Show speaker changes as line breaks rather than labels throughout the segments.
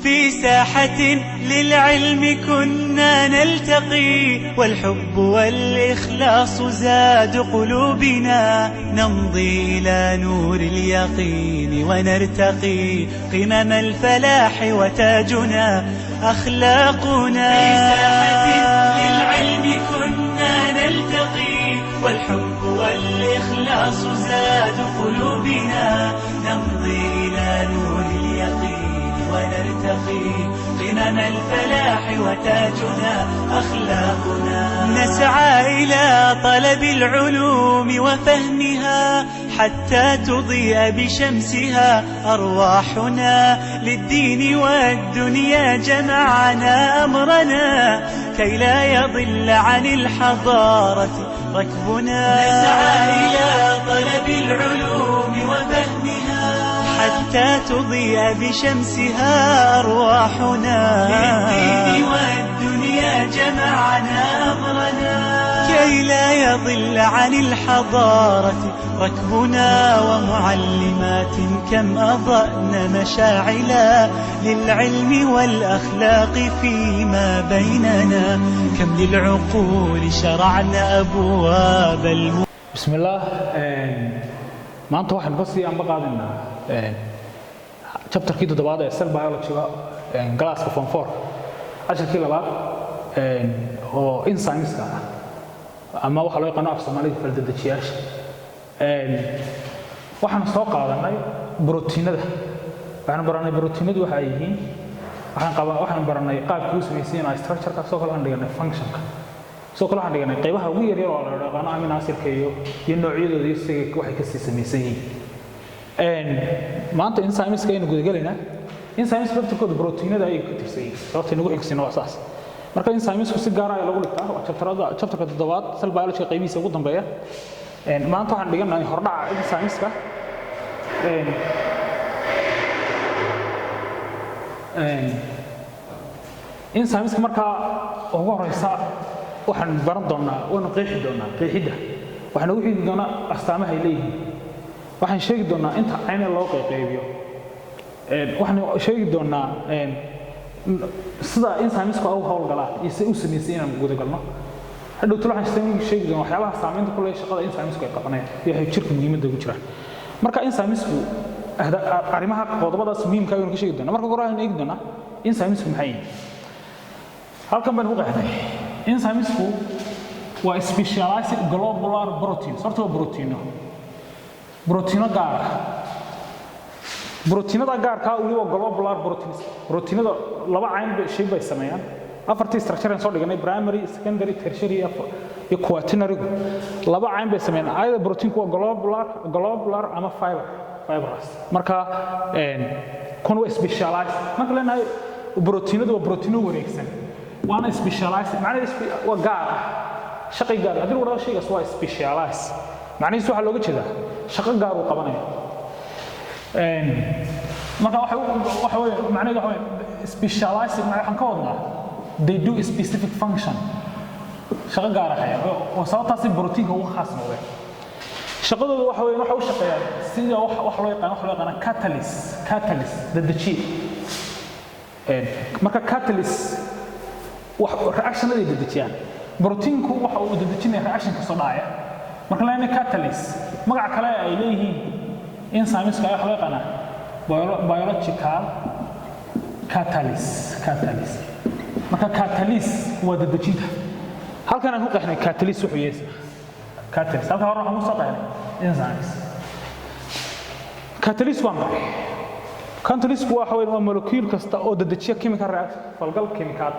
في ساحة للعلم كنا نلتقي، والحب والإخلاص زاد قلوبنا، نمضي إلى نور اليقين ونرتقي قمم الفلاح وتاجنا أخلاقنا. في ساحة للعلم كنا نلتقي، والحب والإخلاص زاد قلوبنا، نمضي إلى نور اليقين ونرتقي قمم الفلاح وتاجنا أخلاقنا. نسعى إلى طلب العلوم وفهمها حتى تضيء بشمسها أرواحنا، للدين والدنيا جمعنا أمرنا كي لا يضل عن الحضارة ركبنا. نسعى إلى طلب العلوم وفهمها حتى تضيء بشمسها أرواحنا، للدين والدنيا جمعنا أمرنا كي لا يضل عن الحضارة ركبنا. ومعلمات كم أضأن مشاعلا للعلم والأخلاق فيما بيننا، كم للعقول شرعنا أبواب
بسم الله. maanta waxaan basii aan baqaadina chapterkii toddobaad ee cell biology-ga galaaska form 4 casharkii labaad oo enzymeska ama waxa loo yaqaan af Soomaaliga faldadejiyaasha. waxaan soo qaadanay borotiinada. waxaan baranay borotiinadu waxa ay yihiin, waxaan baranay qaabkii uu sameeyay structure-ka, soo kala dhiganay function-ka, soo kala dhiganay qaybaha ugu yar oo la yaqaan amino acid-ka iyo noocyadooda iyo siga waxay ka samaysan yihiin. maanta enzymeska aynu gudagalaynaa. enzymes laftirkooda borotiinada ay ka tirsan yihiin, sababta inagu xigsiino waa saas. marka enzymesku si gaar ah lagu dhigtaa waa chapterka toddobaad cell biology qaybihiisa ugu dambeeya. maanta waxaan dhiganaynaa hordhaca enzymeska. enzymeska marka ugu horeysa waxaan baran doonaa oo qeexi doonaa qeexida. waxaan ugu xidhi doonaa astaamaha ay leeyihiin. waxaan sheegi doonaa inta ayna loo qeybiyo. waxaan sheegi doonaa sida enzymeska u hawlgalaan iyo sida uu sameeyay inaan guda galno. hadhow waxaan sheegi doonaa waxyaabaha saameynta ku leh shaqada enzymeska ay qabanayaan iyo waxa jirka muhiimadda ugu jira. marka enzymesku arrimaha qodobadaas muhiimka ah ayaan ka sheegi doonaa. marka hore aan eegi doonaa enzymesku maxay yihiin. halkan baan u qeexnay enzymesku waa specialized globular proteins. horta waa borotiino gaar ah. borotiinada gaarka ah waliba globular proteins. borotiinada laba cayn shay bay sameeyaan. afartii structure aan soo dhiganay primary, secondary, tertiary iyo quaternary. laba cayn bay sameeyaan. ayada borotiinku waa globular ama fibrous. marka kun waa specialized. marka leenahay borotiinadu waa borotiino wareegsan, waana specialized. macnaheedu waa gaar ah, shaqo gaar ah. hadii uu shaygaas waa specialized, macnaheedu waxa looga jeedaa shaqo gaar uu qabanayo. marka waxa weeye macnaheedu waxa weeye specialized. waxaan ka wadnaa they do a specific function, shaqo gaar ah oo sababtaas borotiinka uu khaas noqday. shaqadoodu waxa weeye waxa uu shaqeeyaa sida wax loo yaqaan catalyst dedejiye. marka catalyst reaction-ada ay dedejiyaan. borotiinku waxa uu dedejinaya reaction ka soo dhacaya. marka la yiraahdo catalyst, magac kale ay leeyihiin enzymeska waxa loo yaqaan biological catalyst. marka catalyst waa dedejinta. halkan aan ku qeexnay catalyst wuxuu yahay catalyst. halka hore waxaan ku soo qeexnay enzymes. catalyst waa maxay? catalyst waxa weeye molecule kasta oo dedejiya chemical reaction, falgal chemical.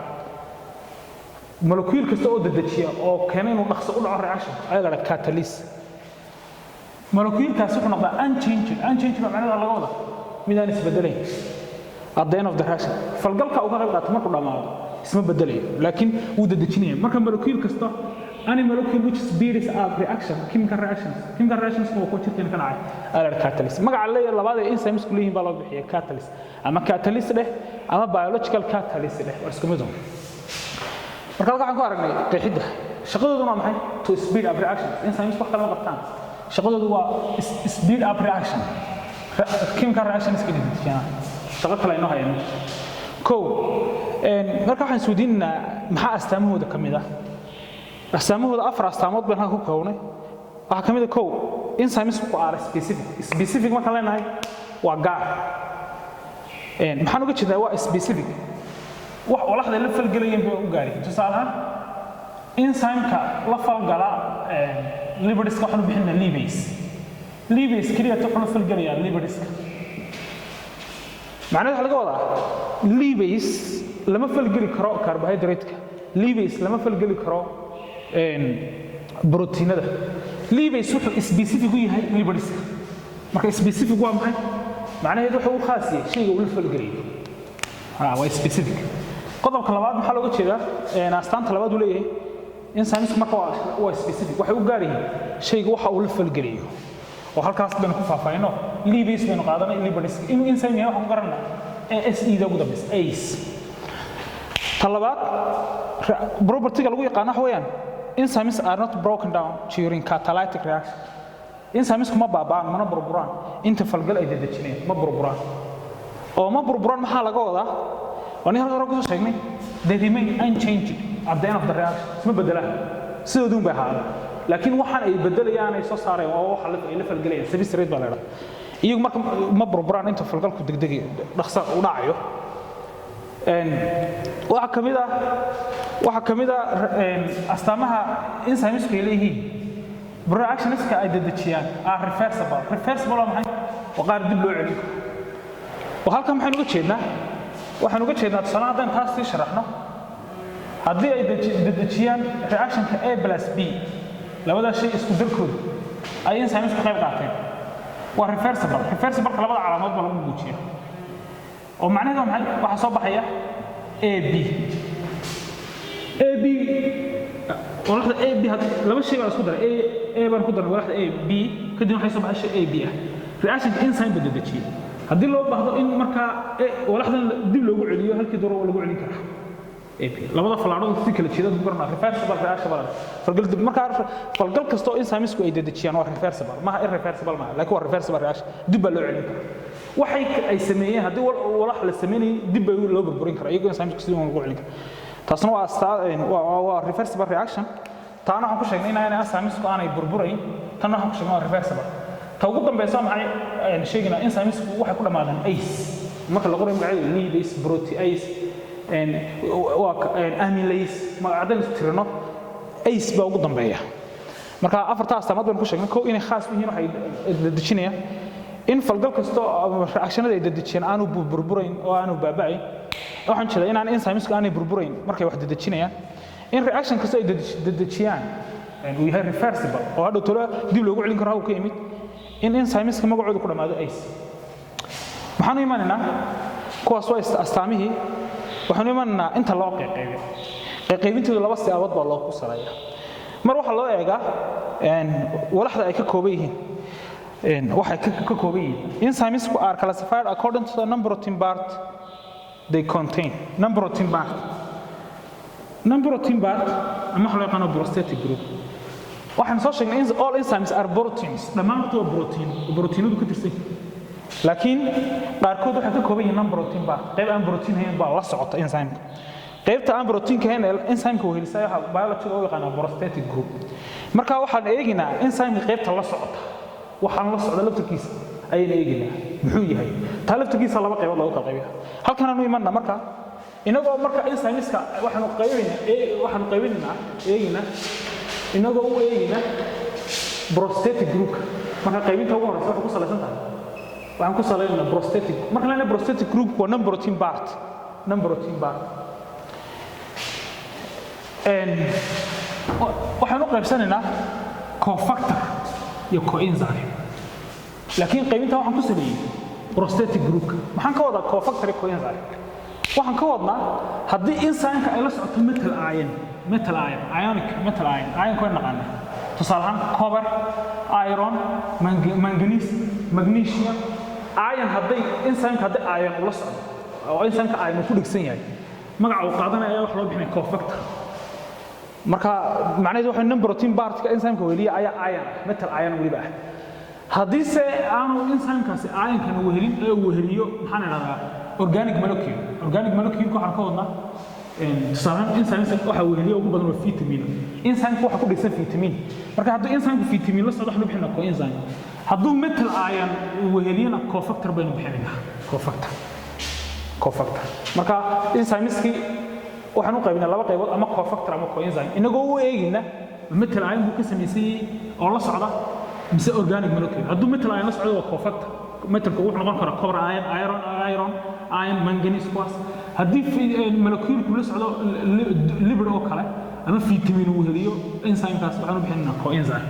molecule kasta oo dedejiya oo keenay inuu dhaqso u dhaco reaction ayaa la catalyst. molecule kaas wuxuu noqdaa unchanged. macnaheedu laga wada midaan isbedelayn at the end of the reaction. falgalka uu ka qayb qaato markuu dhamaado isma bedelayo, laakiin uu dedejinaya. marka molecule kasta any molecule which speeds up chemical reactions oo ku jirta kan ay ala catalyst. magaca la labaad ee enzymes ku leeyihiin baa loo bixiyaa catalyst, ama catalyst leh ama biological catalyst leh oo isku mid ah. marka waxaan ku aragnay qeexida. shaqadoodu waa maxay? to speed up reactions. enzymes wax kala qabtaan. shaqadoodu waa speed up reaction. chemical reactions ka dhigayaan shaqo kale inoo hayaan. كو marka waxaan soo diinaa maxaa astaamahooda kamida astaamahooda afar astaamood baan halka ku koobnay waxa kamida kow enzymes ku are specific marka leenahay waa gaar maxaan uga jeedaa waa specific wax walaxda la falgalayeen bay u gaareen tusaale enzyme-ka la falgala lipids-ka waxaan u bixinaa lipase kaliya wuxuu la falgalayaa lipids-ka macnaheedu waxa laga wadaa lipase lama falgali karo carbohydrate-ka lipase lama falgali karo proteinada lipase wuxuu specific u yahay lipids-ka marka specific waa maxay macnaheedu wuxuu u khaas yahay shayga uu la falgalayo waa specific qodobka labaad maxaa looga jeedaa astaanta labaad uu leeyahay enzymes marka waa specific waxay u gaar yihiin shayga waxa uu la falgalayo oo halkaas baan ku faahfaahino lipase baan qaadanay lipids in enzyme yahay waxaan garanaa ASE da ugu dambaysa ACE talabaad property-ga lagu yaqaan wax weeyaan enzymes are not broken down during catalytic reaction enzymes kuma baabaan mana burburaan inta falgal ay dadajineen ma burburaan oo ma burburaan maxaa laga wadaa wani halka hore ku soo sheegnay they remain unchanged at the end of the reaction isma bedelaan sidooduun bay ahaadaan laakiin waxaan ay bedelayaan ay soo saareen oo waxa la falgalayaan substrate baa la yiraahdaa iyagu marka ma burburaan inta falgalku degdeg dhaqso u dhacayo waxa kamida astaamaha enzymes ay leeyihiin reactions-ka ay dadajiyaan are reversible waa maxay waa qaar dib loo celin karo halkan waxaan uga jeednaa tusaale haddaan taas sii sharaxno haddii ay dadajiyaan reaction-ka A plus B labada shay isku darkooda ay enzymes ka qayb qaateen waa reversible-ka labada calaamadood baa lagu muujiyaa oo macnaheedu waa maxay waxa soo baxaya AB walaxda AB laba shay baa isku daray A baan ku daray walaxda AB kadib waxay soo baxaysaa AB reaction-ka enzyme baa dadajiyay haddii loo baahdo in marka walaxdan dib loogu celiyo halkii doro lagu celin karaa labada falaadood si kala jeedad ku garnaa reversible reaction falgal kasto enzymes-ku ay dadajiyaan waa reversible maaha irreversible maaha laakiin waa reversible reaction dib baa loo celin karaa waxay ay sameeyeen haddii walax la sameeyay dib baa loo burburin karaa iyagoo enzymes-ku sidii lagu celin karaa taasna waa reversible reaction taana waxaan ku sheegnay in enzymes-ku aanay burburayn tan waxaan ku sheegnay waa reversible ta ugu dambaysa maxay sheegnaa enzymes-ku waxay ku dhamaadaan ACE marka la qoray magaceedu lipase protease amylase magacadan tirno ACE baa ugu dambeeya marka afarta astaamaad baan ku sheegnay koo inay khaas u yihiin waxay dadajinayaan in falgal kasto reactionada ay dadajiyaan aanu burburayn oo aanu baabacayn waxaan jeedaa in aan enzymes-ku aanay burburayn markay wax dadajinayaan in reaction kasto ay dadajiyaan uu yahay reversible oo hadhow tolo dib loogu celin karo ka yimid in enzymes-ka magacoodu ku dhamaado ACE waxaan u imanaynaa kuwaas waa astaamihii waxaan u imanaynaa inta loo qaybintooda laba siyaabood baa loo ku saleeyaa mar waxa loo eegaa walaxda ay ka kooban yihiin waxay ka kooban yihiin enzymes-ku are classified according to the number of protein part they contain number of protein part ama waxa loo yaqaan prosthetic group waxaan soo sheegnay in all enzymes are proteins dhammaantood waa proteinadu ka tirsan laakiin qaarkood waxay ka kooban yihiin protein bar qayb aan protein hayn baa la socota enzyme qaybta aan protein ka hayn enzyme-ka wehelisa waxa biology loo yaqaan prosthetic group marka waxaan eeginaa enzyme qaybta la socota waxaan la socda laftirkiisa ayaan eeginaa muxuu yahay ta laftirkiisa laba qaybood lagu kala qaybiyaa halkan aanu imanna marka inagoo marka enzymes-ka waxaanu qaybinaa inagoo u eegina prosthetic group marka qaybinta ugu horeysa waxa ku salaysan tahay waxaan ku salaynaa prosthetic marka la prosthetic group waa non protein part waxaan u qaybsanaynaa cofactor iyo coenzyme laakiin qaybinta waxaan ku saleeyay prosthetic group maxaan ka wadaa cofactor iyo coenzyme waxaan ka wadnaa haddii enzyme-ka ay la socoto ionic metal ion ko naqaan tusaale ahaan copper iron manganese magnesium iron hadday enzyme-ka hadday iron ula socdo oo enzyme-ka iron ku dhigsan yahay magaca uu qaadanaya wax loo bixinay cofactor marka macnaheedu waxa non protein part-ka enzyme-ka weliya ayaa iron metal iron weliba haddii se aanu enzyme-kaasi iron-kan weheliyo maxaan idhahdaa organic molecule waxaan ka wadnaa tusaalaan enzymes waxa uu heliyo ugu badan waa vitamin enzyme waxa ku dhisan vitamin marka hadduu enzyme vitamin la socdo waxaan u bixinaa coenzyme hadduu metal ion uu heliyana cofactor baynu bixinaa cofactor marka enzymeski waxaan u qaybinaa laba qaybood ama cofactor ama coenzyme inagoo u eegina metal ion buu ka sameysay oo la socda mise organic molecule hadduu metal ion la socdo waa cofactor metalku wuxuu noqon karaa copper iron manganese kuwaas haddii molecule la socdo lipid oo kale ama vitamin uu heliyo enzyme-kaas waxaan u bixinaa coenzyme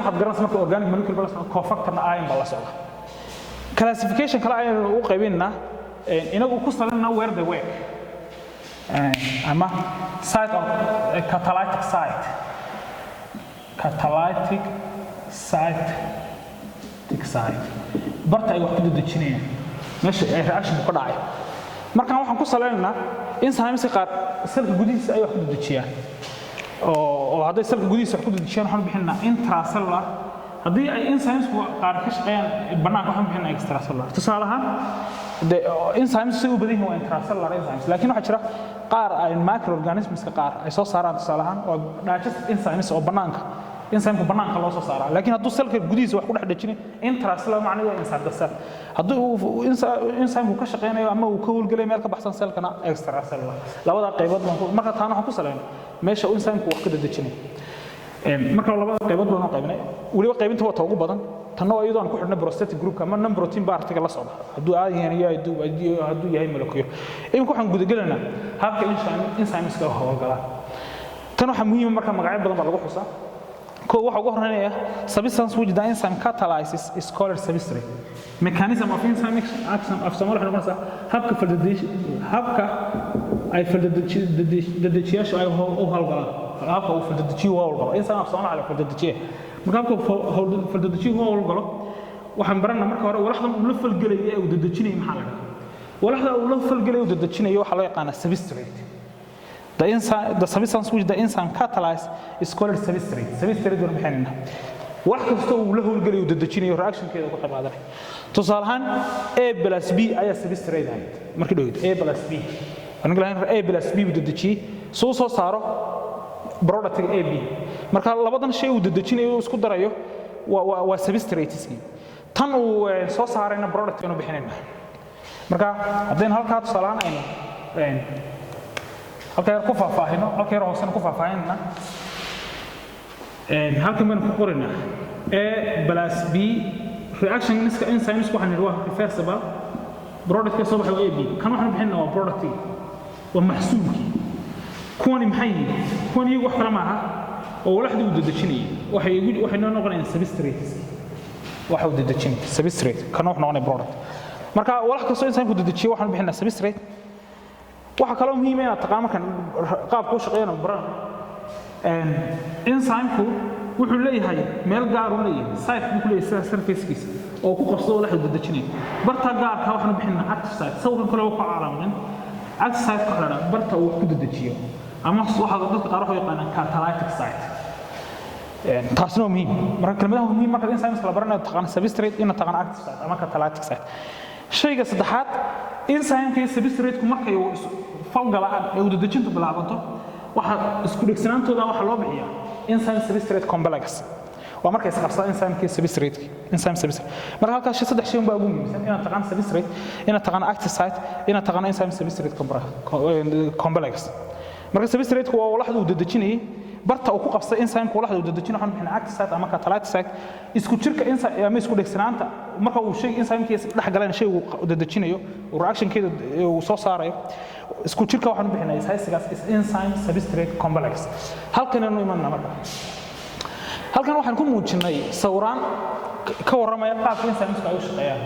waxaad garanaysaa marka organic molecule la socdo cofactorna ion baa la socda classification kale ayaan u qaybinaa inagu ku salayna where they work ama site of catalytic site barta ay wax ku dadajinayaan meesha ay reaction ku dhacay markaan waxaan ku saleynaynaa enzymes qaar selka gudihiisa ay wax ku dadajiyaan oo hadday selka gudihiisa wax ku dadajiyaan waxaan bixinaa intracellular haddii ay enzymes qaar ka shaqeeyaan banaanka waxaan bixinaa extracellular tusaale ahaan enzymes si u badan yihiin waa intracellular enzymes laakiin waxaa jira qaar ay microorganismska qaar ay soo saaraan tusaale ahaan oo digestive enzymes oo banaanka enzyme banaanka loo soo saaraa laakiin hadduu selka gudihiisa wax ku dhex dhajinay intracellular macnaheedu waa inside the cell hadduu enzyme ka shaqeynayo ama uu ka howlgalay meel ka baxsan cellkana extracellular labada qaybood marka taana waxaan ku saleynaa meesha enzyme wax ka dadajinay marka labada qaybood baan qaybinay waliba qaybinta waa ugu badan tan oo iyadoo aan ku xidhnay prosthetic group ama non protein particle la socda hadduu hadduu yahay molecule imika waxaan gudagalaynaa habka enzymeska howlgala tan waxaa muhiim marka magacyo badan baa lagu xusaa كو واحد قهرنا substance which the enzyme catalyzes is called substrate mechanism of enzyme action of some احنا قلنا habka ay faldadajiyashu ay u hawlgalaan habka uu faldadajiyo waa hawlgalo enzyme af Soomaali faldadajiye marka habka faldadajiyo waa hawlgalo waxaan baranaa marka hore walaxdan uu la falgalay uu dadajinay maxaa la dhahaa walaxda uu la falgalay uu dadajinayo waxa loo yaqaan substrate the substance which the enzyme catalyzes is called substrate. Substrate waa maxay nina wax kasta uu la howlgalayo dadajinayo reaction-keeda ku qaybqaadanay tusaale ahaan A+B ayaa substrate ahayd markii dhawyd A+B aniga lahayn A+B uu dadajiyay soo saaro product AB marka labadan shay uu dadajinayo isku darayo waa substrates tan uu soo saarayna product inuu bixinayna marka haddeen halka tusaale ahaan aynu halka ku faahfaahino halka hoosan ku faahfaahinna halka man ku qorina A+B reaction niska enzymes waxaan nidhi waa reversible product ka soo baxay AB kan waxaan bixinaa waa product waa maxsuulki kuwani maxay kuwani wax kala maaha oo walaxdu u dadajinay waxay noo noqonayaan substrates waxa uu dadajinay substrate kan wax noqonay product marka walax ka soo enzyme ku dadajiyo waxaan bixinaa substrate waxa kale oo muhiim ah inaad taqaan markan qaabka uu shaqeeyo baran enzyme-ku wuxuu leeyahay meel gaar u leeyahay site ku leeyahay surface-kiisa oo ku qabsado la xididajinay barta gaarka waxaan bixinaa active site sawirkan kale waa ku calaamadan active site ka xidhan barta uu ku dadajiyo ama waxa dadka qaar waxay yaqaanaan catalytic site taasna waa muhiim marka kelmadaha muhiim marka enzymes la baranayo taqaan substrate ina taqaan active site ama catalytic site shayga saddexaad enzyme-ka substrate-ku markay falgalaan ee uu dadajintu bilaabato waxa isku dhegsanaantooda waxa loo bixiyaa enzyme substrate complex waa markay isqabsadaan enzyme-ka substrate marka halkaas saddex shay baa ugu muhiimsan inaad taqaan substrate inaad taqaan active site inaad taqaan enzyme substrate complex marka substrate-ku waa walaxda uu dadajinayay barta uu ku qabsay enzyme-ku walaxda uu dadajinayo waxaan bixinaa active site ama catalytic site isku jirka enzyme ama isku dhegsanaanta marka uu shay enzyme-kiisa dhex galaan shay uu dadajinayo uu reaction-keeda uu soo saarayo isku jirka waxaan bixinaa isaysigaas enzyme substrate complex halkan aanu imanna marka halkan waxaan ku muujinay sawiraan ka warramaya qaabka enzymes ay u shaqeeyaan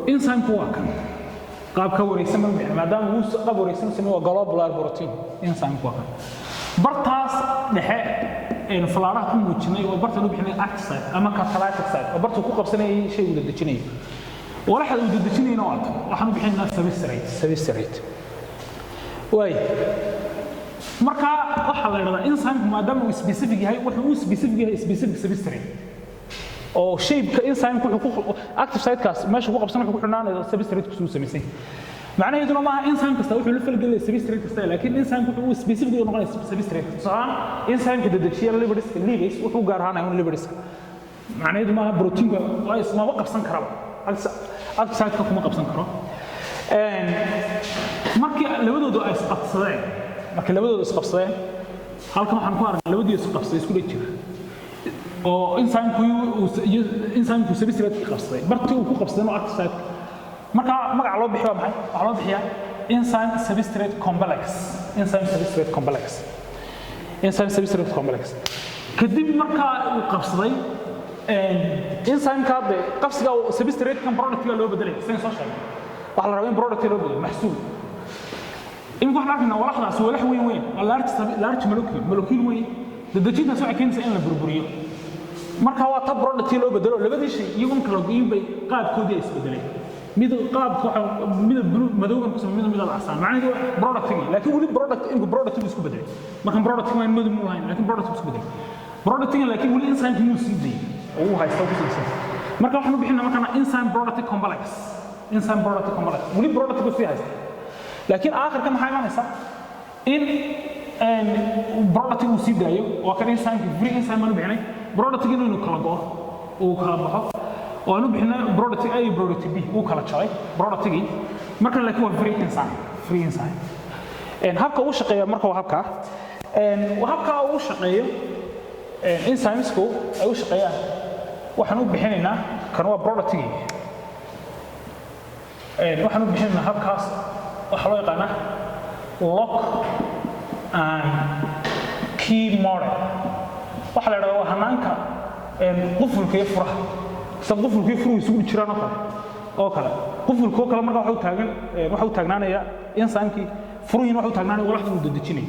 enzyme-ku waa kan qaabka wareegsan maadaama uu qaab wareegsan sameeyo globular protein enzyme-ku waa kan bartaas dhexe falaaraha ku muujinay oo barta loo bixinay active site ama catalytic site oo barta ku qabsanayay shay uu dadajinayo walaxda uu dadajinayna waa tan waxaan bixinaa substrate way marka waxa la yiraahdaa enzyme maadaama uu specific yahay wuxuu uu specific yahay specific substrate oo shape-ka enzyme-ku wuxuu ku active site-kaas meesha ku qabsan wuxuu ku xidhnaanayaa substrate-ku soo sameysay macnaheedu ma aha enzyme kasta wuxuu la falgelay substrate kasta laakiin enzyme wuxuu specific u noqonaya substrate sabab enzyme-ka dedejiya lipids ligase wuxuu gaar ahaan lipids macnaheedu ma aha protein-ka waa isma qabsan kara active site-ka kuma qabsan karo markii labadoodu ay isqabsadeen halkan waxaan ku aragnaa labadii isqabsaday isku dhex jira oo enzyme-ku substrate ka qabsaday bartii uu ku qabsaday oo active site marka magac loo bixiyo maxay waxa loo bixiyaa enzyme substrate complex kadib marka uu qabsaday enzyme-ka qabsiga substrate-kan product-ga loo bedelay seen soo sheegay waxa la rabaa in product loo bedelo maxsuul in wax laakina walaxdaas walax weyn large molecule weyn dadajintaas waxay keenaysaa in la burburiyo marka waa tab product loo bedelo labadii shay iyagu kala go'in bay qaabkoodii isbedeleen mid qaabka mid madowgan ku sameeyay mid casaan macnaheedu product-gi laakiin wali product isku bedelay marka product ma madow mu lahayn laakiin product isku bedelay product-gi laakiin wali enzyme mu sii day oo uu haysto ku saabsan marka waxaan u bixinaa marka enzyme product complex wali product-ku sii haysto laakiin aakhirka maxay imanaysaa in product-gu sii daayo waa kan enzyme free enzyme ma bixinay product-gi inuu kala go'o oo kala baxo oo aanu bixinay product A iyo product B uu kala jabay product-gi marka laakiin waa free enzyme habka uu shaqeeyo marka waa habka uu shaqeeyo enzymes-ku ay u shaqeeyaan waxaan u bixinaynaa kan waa product-gi waxaan u bixinaynaa habkaas waxa loo yaqaanaa lock and key model waxa la yiraahdaa hanaanka qufulka iyo furaha qufulka iyo furuhu isugu jiraan oo kale qufulka oo kale marka waxa uu taagnaanaya enzyme-kii furuhina waxa uu taagnaanaya walaxda uu dadajinayo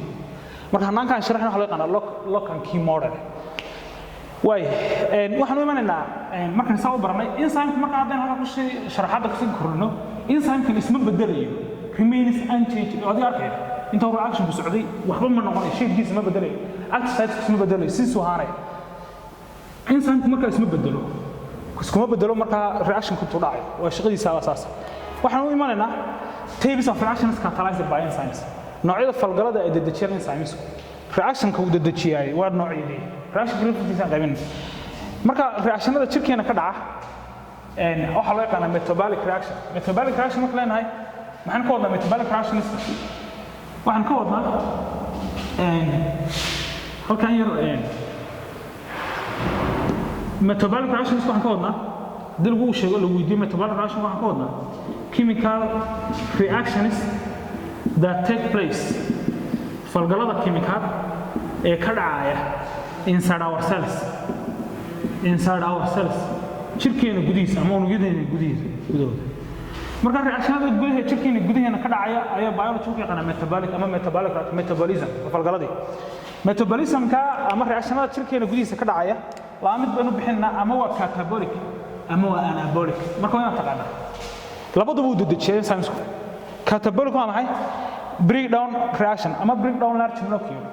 marka hanaankan sharaxna waxa loo yaqaanaa lock and key model waxaan u imanaynaa markaan saa u baranay enzyme-ka marka haddaan halka ku sharaxaadda kasii korno enzyme-kan isma bedelayo remains unchanged oo adiga arkay inta reaction ku socday waxba ma noqonayo shape-kiisa ma bedelayo active site isma bedelayo sidoo haanay enzyme-ku marka isma bedelo marka reaction ku dhacay waa shaqadiisa asaas waxaan u imanaynaa types of reactions catalyzed by enzymes noocyada falgalada ay dedejiyaan enzymes reaction-ka uu dedejiyay waa noocyadii reaction frequency qaybin marka reactionada jirkeena ka dhaca waxa loo yaqaan metabolic reaction marka leenahay maxaan ka wadnaa metabolic reactions waxaan ka wadnaa halkan yar metabolic reactions waxaan ka wadnaa dil lagu sheego la weydiiyo metabolic reaction waxaan ka wadnaa chemical reactions that take place falgalada chemical ee ka dhacaya inside our cells jirkeena gudihiisa ama unugyada gudahooda marka reactionada gudaha jirkeena gudaheena ka dhacaya ayaa biology ku yaqaan metabolism falgaladii metabolism-ka ama reactionada jirkeena gudihiisa ka dhacaya laba mid baynu bixinaa ama waa catabolic ama waa anabolic marka waa taqaanaa labaduba uu dedejiyaa enzymes-ku catabolic waa maxay breakdown reaction ama breakdown large molecule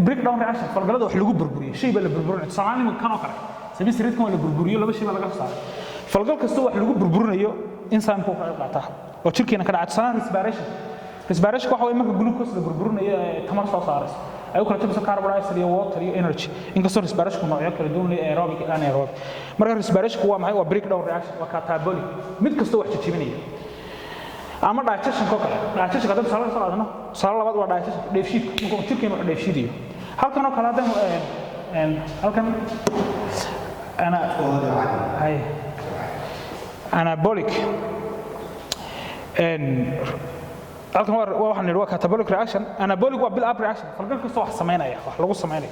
breakdown reaction falgalada wax lagu burburiyo shay baa la burburinayo samaanimo kan oo kale substrate-kan waa la burburiyo laba shay baa laga saaray falgal kasta wax lagu burburinayo enzyme-ku ka qaata oo jirkeena ka dhacay respiration waxa way marka glucose la burburinayo tamar soo saarayso ay kala tabso carbon dioxide iyo water iyo energy inkastoo respiration noocyo kala duwan leh aerobic iyo anaerobic marka respiration waa maxay waa breakdown reaction waa catabolic mid kasta wax jijibinaya ama digestion ko kale digestion kadib sala soo qaadano sala labaad waa digestion dheefshiidka marka jirkeena wax dheefshiidiyo halkan oo kale hadan halkan anabolic halkan waxaan nidhi waa catabolic reaction anabolic waa build up reaction falgal kasta wax sameynaya wax lagu sameynayo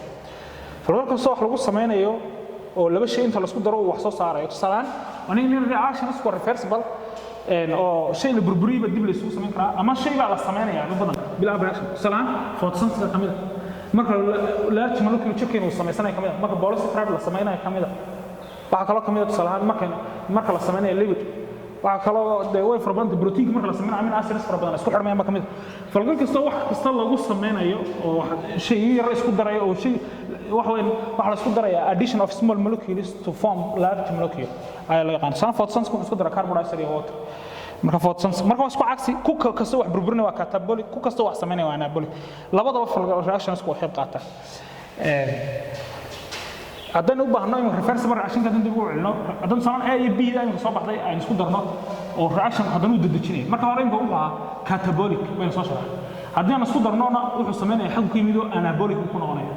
falgal kasta wax lagu sameynayo oo laba shay inta la isku daro wax soo saarayo tusaalaan waa in reaction isku reversible oo shay la burburiyo dib la isugu sameyn karaa ama shay baa la sameynaya badan build up reaction tusaalaan photosynthesis kamid marka large molecule jirkeena uu sameysanayo kamid marka polysaccharide la sameynayo kamid waxa kale kamid tusaalaan marka la sameynayo lipid waxa kale way farbanta protein marka la sameeyo amino acids fara badan isku xirmaya kamid falgal kasta wax kasta lagu sameynayo oo shay yar isku darayo oo shay waxa la isku darayaa addition of small molecules to form large molecule ay la yaqaan san photosynthesis isku dara carbon dioxide iyo water marka photosynthesis marka isku cagsi ku kasta wax burburinaya waa catabolic ku kasta wax sameynaya waa anabolic labadaba reactions ku qayb qaata haddaan u baahno in reversible reaction ka dib u celino haddaan sanan A iyo B aynu soo baxday aynu isku darno oo reaction haddaan u dadajinay marka hore inuu waa catabolic bayna soo saaray haddii aan isku darnona wuxuu sameeyaa xag ku yimido anabolic ku noqonaya